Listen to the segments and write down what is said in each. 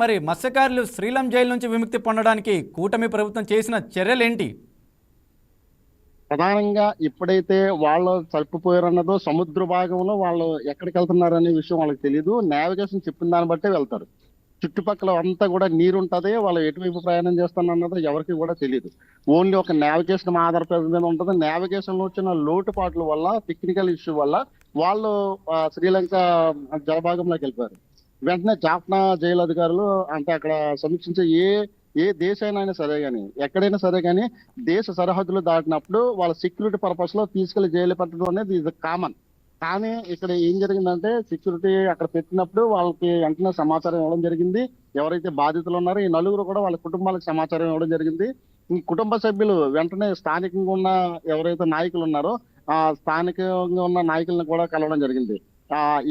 మరి మత్స్యకారులు శ్రీలం జైలు నుంచి విముక్తి పొందడానికి కూటమి ప్రభుత్వం చేసిన చర్యలేంటి? ప్రధానంగా ఇప్పుడైతే వాళ్ళు తప్పిపోయారన్నదో సముద్ర భాగంలో వాళ్ళు ఎక్కడికి వెళ్తున్నారనే విషయం వాళ్ళకి తెలియదు. నావిగేషన్ చెప్పిన దాన్ని బట్టే వెళ్తారు. చుట్టుపక్కల అంతా కూడా నీరు ఉంటది. వాళ్ళు ఎటువైపు ప్రయాణం చేస్తారన్నది ఎవరికి కూడా తెలియదు. ఓన్లీ ఒక నావిగేషన్ ఆధారపడి మీద ఉంటుంది. నావిగేషన్ లో వచ్చిన లోటుపాట్ల వల్ల, టెక్నికల్ ఇష్యూ వల్ల వాళ్ళు శ్రీలంక జలభాగంలోకి వెళ్ళిపోయారు. వెంటనే జాఫ్నా జైలు అధికారులు అంటే అక్కడ సమీక్షించే ఏ ఏ దేశమైనా సరే కానీ, ఎక్కడైనా సరే కానీ దేశ సరిహద్దులు దాటినప్పుడు వాళ్ళ సెక్యూరిటీ పర్పస్ లో తీసుకెళ్లి జైలు పెట్టడం అనేది ఇది కామన్. కానీ ఇక్కడ ఏం జరిగిందంటే సెక్యూరిటీ అక్కడ పెట్టినప్పుడు వాళ్ళకి వెంటనే సమాచారం ఇవ్వడం జరిగింది. ఎవరైతే బాధితులు ఉన్నారో ఈ నలుగురు కూడా వాళ్ళ కుటుంబాలకు సమాచారం ఇవ్వడం జరిగింది. ఈ కుటుంబ సభ్యులు వెంటనే స్థానికంగా ఉన్న ఎవరైతే నాయకులు ఉన్నారో ఆ స్థానికంగా ఉన్న నాయకులను కూడా కలవడం జరిగింది.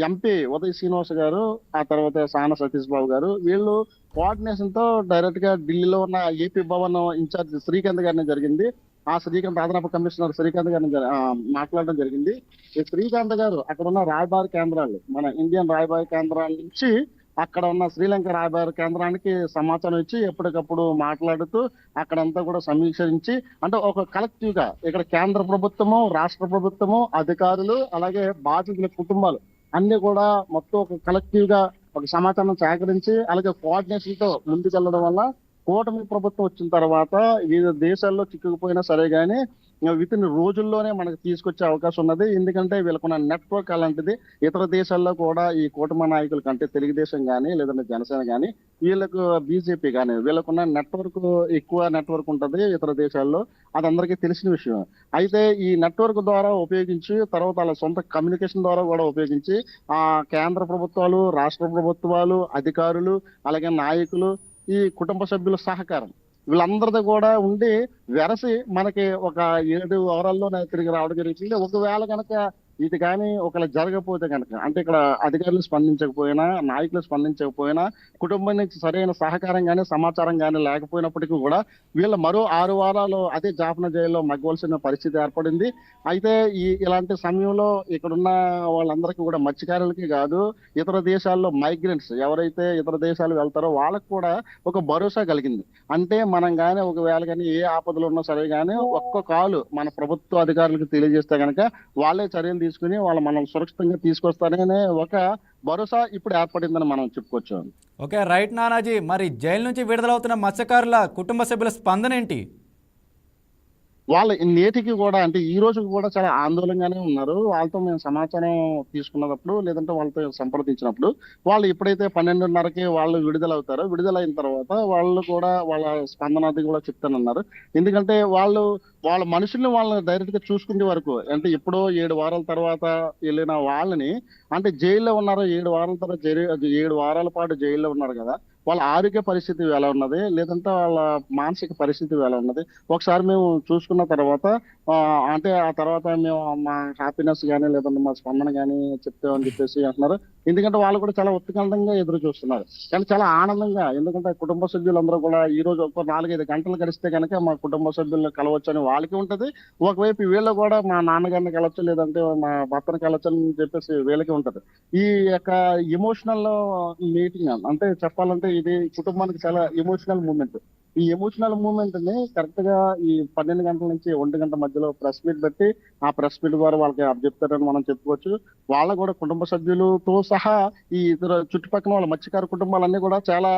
ఎంపీ ఉదయ్ శ్రీనివాస్ గారు, ఆ తర్వాత సాన సతీష్ బాబు గారు, వీళ్ళు కోఆర్డినేషన్ తో డైరెక్ట్ గా ఢిల్లీలో ఉన్న ఏపీ భవన్ ఇన్ఛార్జ్ శ్రీకాంత్ గారిని జరిగింది. ఆ శ్రీకాంత్ అదనపు కమిషనర్ శ్రీకాంత్ గారిని మాట్లాడడం జరిగింది. ఈ శ్రీకాంత్ గారు అక్కడ ఉన్న రాయబార కేంద్రాలు, మన ఇండియన్ రాయబార కేంద్రాల నుంచి అక్కడ ఉన్న శ్రీలంక రాయబార కేంద్రానికి సమాచారం ఇచ్చి ఎప్పటికప్పుడు మాట్లాడుతూ అక్కడంతా కూడా సమీక్షించి, అంటే ఒక కలెక్టివ్ గా ఇక్కడ కేంద్ర ప్రభుత్వము, రాష్ట్ర ప్రభుత్వము, అధికారులు, అలాగే బాధితుల కుటుంబాలు అన్ని కూడా మొత్తం ఒక కలెక్టివ్ గా ఒక సమాచారం సేకరించి అలాగే కోఆర్డినేషన్ తో ముందుకెళ్లడం వల్ల కూటమి ప్రభుత్వం వచ్చిన తర్వాత వివిధ దేశాల్లో చిక్కుకుపోయినా సరే కానీ విత్ ఇన్ రోజుల్లోనే మనకు తీసుకొచ్చే అవకాశం ఉన్నది. ఎందుకంటే వీళ్ళకున్న నెట్వర్క్ అలాంటిది. ఇతర దేశాల్లో కూడా ఈ కూటమి నాయకుల కంటే తెలుగుదేశం కానీ లేదంటే జనసేన కానీ వీళ్ళకు బీజేపీ కానీ వీళ్ళకున్న నెట్వర్క్ ఎక్కువ నెట్వర్క్ ఉంటుంది ఇతర దేశాల్లో. అది అందరికీ తెలిసిన విషయం. అయితే ఈ నెట్వర్క్ ద్వారా ఉపయోగించి తర్వాత వాళ్ళ సొంత కమ్యూనికేషన్ ద్వారా కూడా ఉపయోగించి ఆ కేంద్ర ప్రభుత్వాలు, రాష్ట్ర ప్రభుత్వాలు, అధికారులు, అలాగే నాయకులు, ఈ కుటుంబ సభ్యుల సహకారం వీళ్ళందరిది కూడా ఉండి వెరసి మనకి ఒక 7 వారాల్లోనే తిరిగి రావడం జరుగుతుంది. ఒకవేళ కనుక ఇది కానీ ఒకవేళ జరగకపోతే కనుక, అంటే ఇక్కడ అధికారులు స్పందించకపోయినా, నాయకులు స్పందించకపోయినా, కుటుంబానికి సరైన సహకారం కానీ సమాచారం కానీ లేకపోయినప్పటికీ కూడా వీళ్ళు మరో 6 వారాలు అదే జాఫ్నా జైల్లో మగ్గవలసిన పరిస్థితి ఏర్పడింది. అయితే ఇలాంటి సమయంలో ఇక్కడున్న వాళ్ళందరికీ కూడా మత్స్యకారులకి కాదు, ఇతర దేశాల్లో మైగ్రెంట్స్ ఎవరైతే ఇతర దేశాలు వెళ్తారో వాళ్ళకు కూడా ఒక భరోసా కలిగింది. అంటే మనం కానీ ఒకవేళ కానీ ఏ ఆపదలు ఉన్నా సరే కానీ ఒక్క కాలు మన ప్రభుత్వ అధికారులకు తెలియజేస్తే కనుక వాళ్ళే చర్యలు తీసుకుని వాళ్ళు మనం సురక్షితంగా తీసుకొస్తారనే ఒక భరోసా ఇప్పుడు ఏర్పడిందని మనం చెప్పుకోవచ్చు. Okay, right Nanaji. మరి జైలు నుంచి విడుదలవుతున్న మత్స్యకారుల కుటుంబ సభ్యుల స్పందన ఏంటి? వాళ్ళ నేటికి కూడా అంటే ఈ రోజు కూడా చాలా ఆందోళనగానే ఉన్నారు. వాళ్ళతో మేము సమాచారం తీసుకున్నప్పుడు లేదంటే వాళ్ళతో సంప్రదించినప్పుడు వాళ్ళు ఎప్పుడైతే 12:30కి వాళ్ళు విడుదలవుతారో విడుదలైన తర్వాత వాళ్ళు కూడా వాళ్ళ స్పందన అది కూడా చెప్తానన్నారు. ఎందుకంటే వాళ్ళ మనుషుల్ని వాళ్ళని డైరెక్ట్ గా చూసుకునే వరకు అంటే ఎప్పుడో 7 వారాల తర్వాత వెళ్ళిన వాళ్ళని అంటే జైల్లో ఉన్నారు. 7 వారాల తర్వాత 7 వారాల పాటు జైల్లో ఉన్నారు కదా, వాళ్ళ ఆరోగ్య పరిస్థితి ఎలా ఉన్నది లేదంటే వాళ్ళ మానసిక పరిస్థితి ఎలా ఉన్నది ఒకసారి మేము చూసుకున్న తర్వాత అంటే ఆ తర్వాత మేము మా హ్యాపీనెస్ కానీ లేదంటే మా స్పందన కానీ చెప్తామని చెప్పేసి అంటున్నారు. ఎందుకంటే వాళ్ళు కూడా చాలా ఉత్కంఠంగా ఎదురు చూస్తున్నారు. కానీ చాలా ఆనందంగా, ఎందుకంటే కుటుంబ సభ్యులందరూ కూడా ఈ రోజు ఒక 4-5 గంటలు గడిస్తే కనుక మా కుటుంబ సభ్యులను కలవచ్చు అని వాళ్ళకి ఉంటది. ఒకవైపు వీళ్ళు కూడా మా నాన్నగారిని కలవచ్చు లేదంటే మా భర్తను కలవచ్చు అని చెప్పేసి వీళ్ళకి ఉంటది. ఈ యొక్క ఎమోషనల్ మీటింగ్ అంటే చెప్పాలంటే ఇది కుటుంబానికి చాలా ఎమోషనల్ మూమెంట్. ఈ ఎమోషనల్ మూమెంట్ ని కరెక్ట్ గా ఈ 12 గంటల నుంచి 1 గంట మధ్యలో ప్రెస్ మీట్ పెట్టి ఆ ప్రెస్ మీట్ ద్వారా వాళ్ళకి చెప్తారని మనం చెప్పుకోవచ్చు. వాళ్ళ కూడా కుటుంబ సభ్యులతో సహా ఈ ఇతర చుట్టుపక్కల వాళ్ళ మత్స్యకార కుటుంబాలన్నీ కూడా చాలా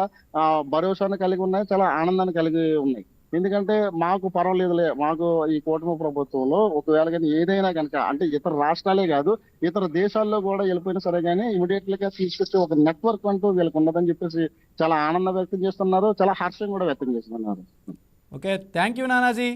భరోసాను కలిగి ఉన్నాయి, చాలా ఆనందాన్ని కలిగి ఉన్నాయి. ఎందుకంటే మాకు పర్వాలేదులే, మాకు ఈ కూటమి ప్రభుత్వంలో ఒకవేళ కానీ ఏదైనా కనుక అంటే ఇతర రాష్ట్రాలే కాదు ఇతర దేశాల్లో కూడా వెళ్ళిపోయినా సరే కానీ ఇమీడియట్ గా తీసుకొచ్చే ఒక నెట్వర్క్ అంటూ వీళ్ళకి ఉన్నదని చెప్పేసి చాలా ఆనందం వ్యక్తం చేస్తున్నారు, చాలా హర్షం కూడా వ్యక్తం చేస్తున్నారు. Okay, thank you Nanaji.